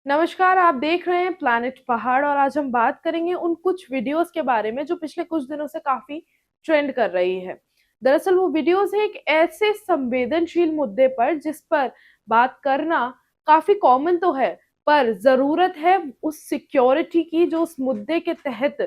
नमस्कार, आप देख रहे हैं प्लैनेट पहाड़ और आज हम बात करेंगे उन कुछ वीडियोस के बारे में जो पिछले कुछ दिनों से काफी ट्रेंड कर रही है। दरअसल वो वीडियोस है एक ऐसे संवेदनशील मुद्दे पर जिस पर बात करना काफी कॉमन तो है, पर जरूरत है उस सिक्योरिटी की जो उस मुद्दे के तहत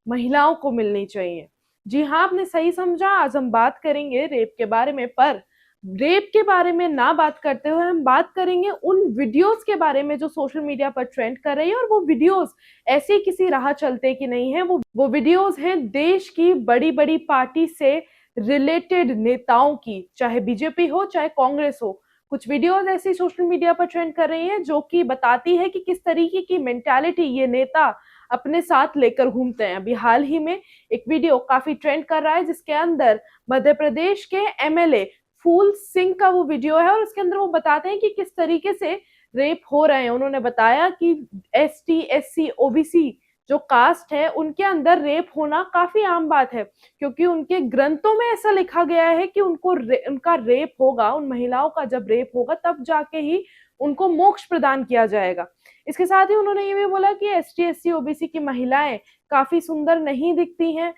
महिलाओं को मिलनी चाहिए। जी हाँ, आपने सही समझा। आज हम बात करेंगे रेप के बारे में, पर रेप के बारे में ना बात करते हुए हम बात करेंगे उन वीडियोस के बारे में जो सोशल मीडिया पर ट्रेंड कर रही है। और वो वीडियोस ऐसे किसी राह चलते की नहीं है, वो वीडियोस हैं देश की बड़ी बड़ी पार्टी से रिलेटेड नेताओं की, चाहे बीजेपी हो चाहे कांग्रेस हो। कुछ वीडियोस ऐसी सोशल मीडिया पर ट्रेंड कर रही हैं जो कि बताती है कि किस तरीके की मेंटालिटी ये नेता अपने साथ लेकर घूमते हैं। अभी हाल ही में एक वीडियो काफी ट्रेंड कर रहा है जिसके अंदर मध्य प्रदेश के एमएलए फूल सिंह का वो वीडियो है और उसके अंदर वो बताते हैं कि किस तरीके से रेप हो रहे हैं। उन्होंने बताया कि एसटी, एससी, ओबीसी जो कास्ट है उनके अंदर रेप होना काफी आम बात है, क्योंकि उनके ग्रंथों में ऐसा लिखा गया है कि उनका रेप होगा, उन महिलाओं का जब रेप होगा तब जाके ही उनको मोक्ष प्रदान किया जाएगा। इसके साथ ही उन्होंने ये भी बोला कि एसटी, एससी, ओबीसी की महिलाएं काफी सुंदर नहीं दिखती हैं,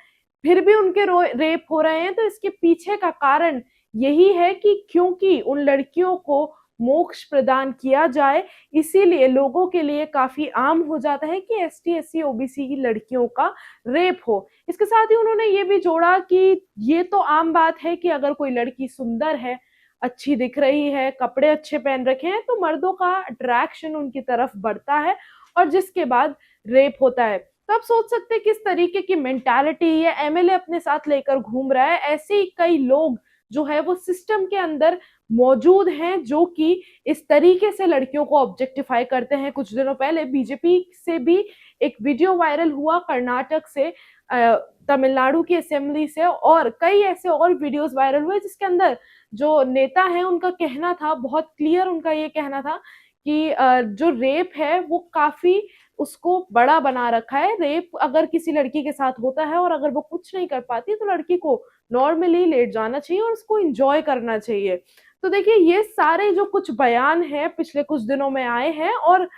फिर भी उनके रेप हो रहे हैं। तो इसके पीछे का कारण यही है कि क्योंकि उन लड़कियों को मोक्ष प्रदान किया जाए, इसीलिए लोगों के लिए काफी आम हो जाता है कि एसटी, एससी, ओबीसी की लड़कियों का रेप हो। इसके साथ ही उन्होंने ये भी जोड़ा कि ये तो आम बात है कि अगर कोई लड़की सुंदर है, अच्छी दिख रही है, कपड़े अच्छे पहन रखे हैं, तो मर्दों का अट्रैक्शन उनकी तरफ बढ़ता है और जिसके बाद रेप होता है। तो आप सोच सकते हैं किस तरीके की मेंटालिटी ये एमएलए अपने साथ लेकर घूम रहा है। ऐसे ही कई लोग जो है वो सिस्टम के अंदर मौजूद हैं जो कि इस तरीके से लड़कियों को ऑब्जेक्टिफाई करते हैं। कुछ दिनों पहले बीजेपी से भी एक वीडियो वायरल हुआ, कर्नाटक से, तमिलनाडु की असेंबली से, और कई ऐसे और वीडियोस वायरल हुए जिसके अंदर जो नेता है उनका कहना था, बहुत क्लियर उनका ये कहना था कि जो रेप है वो काफी उसको बड़ा बना रखा है। रेप अगर किसी लड़की के साथ होता है और अगर वो कुछ नहीं कर पाती तो लड़की को नॉर्मली लेट जाना चाहिए और उसको एंजॉय करना चाहिए। तो देखिए, ये सारे जो कुछ बयान हैं पिछले कुछ दिनों में आए हैं और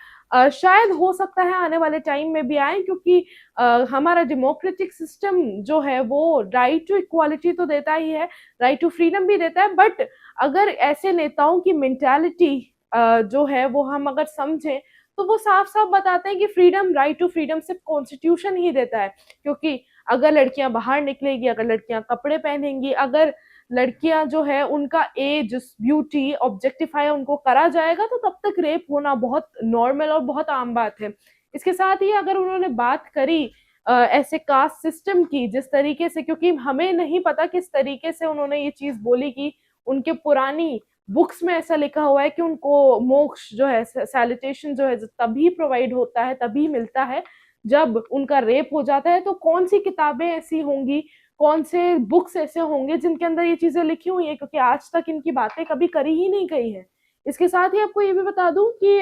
शायद हो सकता है आने वाले टाइम में भी आए, क्योंकि हमारा डेमोक्रेटिक सिस्टम जो है वो राइट टू इक्वालिटी तो देता ही है, राइट टू फ्रीडम भी देता है, बट अगर ऐसे नेताओं की मेंटालिटी जो है वो हम अगर समझें तो वो साफ साफ बताते हैं कि फ्रीडम, राइट टू फ्रीडम सिर्फ कॉन्स्टिट्यूशन ही देता है। क्योंकि अगर लड़कियां बाहर निकलेगी, अगर लड़कियां कपड़े पहनेंगी, अगर लड़कियां जो है उनका एज, ब्यूटी ऑब्जेक्टिफाई उनको करा जाएगा, तो तब तक रेप होना बहुत नॉर्मल और बहुत आम बात है। इसके साथ ही अगर उन्होंने बात करी ऐसे कास्ट सिस्टम की जिस तरीके से, क्योंकि हमें नहीं पता किस तरीके से उन्होंने ये चीज बोली कि उनके पुरानी बुक्स में ऐसा लिखा हुआ है कि उनको मोक्ष जो है, सैलिटेशन जो है तभी प्रोवाइड होता है, तभी मिलता है जब उनका रेप हो जाता है। तो कौन सी किताबें ऐसी होंगी, कौन से बुक्स ऐसे होंगे जिनके अंदर ये चीजें लिखी हुई है, क्योंकि आज तक इनकी बातें कभी करी ही नहीं गई है। इसके साथ ही आपको ये भी बता दूं कि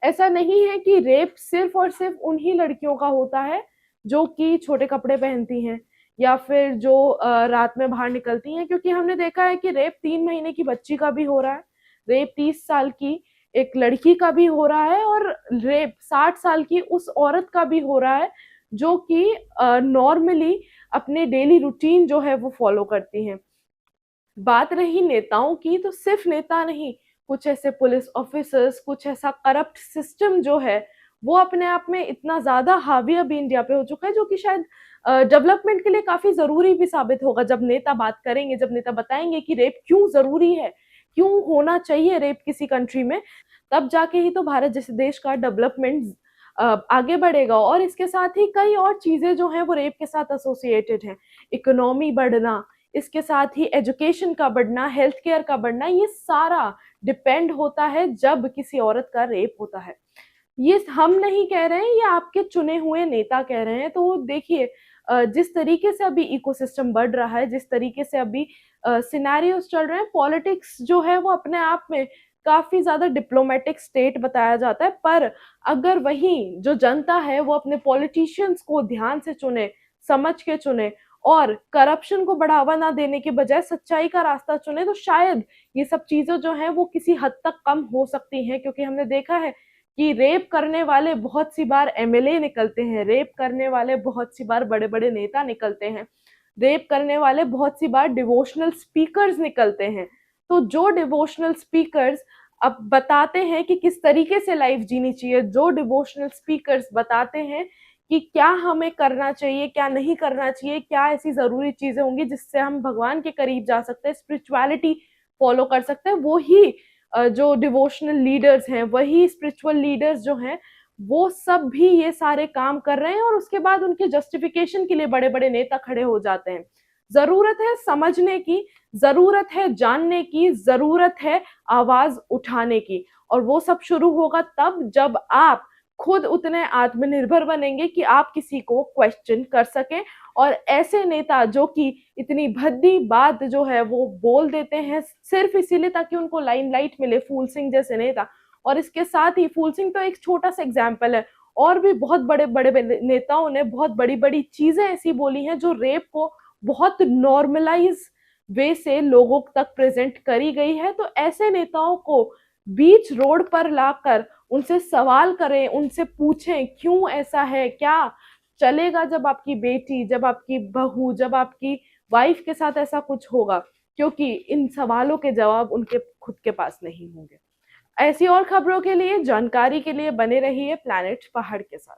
ऐसा नहीं है कि रेप सिर्फ और सिर्फ उन्हीं लड़कियों का होता है जो कि छोटे कपड़े पहनती हैं या फिर जो रात में बाहर निकलती हैं, क्योंकि हमने देखा है कि रेप 3 महीने की बच्ची का भी हो रहा है, रेप 30 साल की एक लड़की का भी हो रहा है और रेप 60 साल की उस औरत का भी हो रहा है जो कि नॉर्मली अपने डेली रूटीन जो है वो फॉलो करती हैं। बात रही नेताओं की, तो सिर्फ नेता नहीं, कुछ ऐसे पुलिस ऑफिसर्स, कुछ ऐसा करप्ट सिस्टम जो है वो अपने आप में इतना ज्यादा हावी अभी इंडिया पे हो चुका है, जो कि शायद डेवलपमेंट के लिए काफी जरूरी भी साबित होगा। जब नेता बात करेंगे, जब नेता बताएंगे कि रेप क्यों जरूरी है, क्यों होना चाहिए रेप किसी कंट्री में, तब जाके ही तो भारत जैसे देश का डेवलपमेंट आगे बढ़ेगा। और इसके साथ ही कई और चीजें जो हैं वो रेप के साथ एसोसिएटेड हैं। इकोनॉमी बढ़ना, इसके साथ ही एजुकेशन का बढ़ना, हेल्थ केयर का बढ़ना, ये सारा डिपेंड होता है जब किसी औरत का रेप होता है। ये हम नहीं कह रहे हैं, ये आपके चुने हुए नेता कह रहे हैं। तो देखिए, जिस तरीके से अभी इकोसिस्टम बढ़ रहा है, जिस तरीके से अभी सिनेरियोस चल रहे हैं, पॉलिटिक्स जो है वो अपने आप में काफी ज्यादा डिप्लोमेटिक स्टेट बताया जाता है, पर अगर वही जो जनता है वो अपने पॉलिटिशियंस को ध्यान से चुने, समझ के चुने और करप्शन को बढ़ावा ना देने के बजाय सच्चाई का रास्ता चुने, तो शायद ये सब चीजें जो हैं वो किसी हद तक कम हो सकती हैं। क्योंकि हमने देखा है कि रेप करने वाले बहुत सी बार एमएलए निकलते हैं, रेप करने वाले बहुत सी बार बड़े बड़े नेता निकलते हैं, रेप करने वाले बहुत सी बार डिवोशनल स्पीकर्स निकलते हैं। तो जो डिवोशनल स्पीकर्स अब बताते हैं कि किस तरीके से लाइफ जीनी चाहिए, जो डिवोशनल स्पीकर्स बताते हैं कि क्या हमें करना चाहिए, क्या नहीं करना चाहिए, क्या ऐसी जरूरी चीजें होंगी जिससे हम भगवान के करीब जा सकते हैं, स्पिरिचुअलिटी फॉलो कर सकते हैं, वो ही जो डिवोशनल लीडर्स हैं, वही स्पिरिचुअल लीडर्स जो हैं, वो सब भी ये सारे काम कर रहे हैं और उसके बाद उनके जस्टिफिकेशन के लिए बड़े बड़े नेता खड़े हो जाते हैं। जरूरत है समझने की, जरूरत है जानने की, जरूरत है आवाज उठाने की। और वो सब शुरू होगा तब जब आप खुद उतने आत्मनिर्भर बनेंगे कि आप किसी को क्वेश्चन कर सकें। और ऐसे नेता जो कि इतनी भद्दी बात जो है वो बोल देते हैं सिर्फ इसीलिए ताकि उनको लाइमलाइट मिले, फूल सिंह जैसे नेता। और इसके साथ ही फूल सिंह तो एक छोटा सा एग्जाम्पल है, और भी बहुत बड़े बड़े नेताओं ने बहुत बड़ी बड़ी चीजें ऐसी बोली हैं जो रेप को बहुत नॉर्मलाइज वे से लोगों तक प्रेजेंट करी गई है। तो ऐसे नेताओं को बीच रोड पर लाकर उनसे सवाल करें, उनसे पूछें क्यों ऐसा है, क्या चलेगा जब आपकी बेटी, जब आपकी बहू, जब आपकी वाइफ के साथ ऐसा कुछ होगा, क्योंकि इन सवालों के जवाब उनके खुद के पास नहीं होंगे। ऐसी और खबरों के लिए, जानकारी के लिए बने रहिए प्लैनेट पहाड़ के साथ।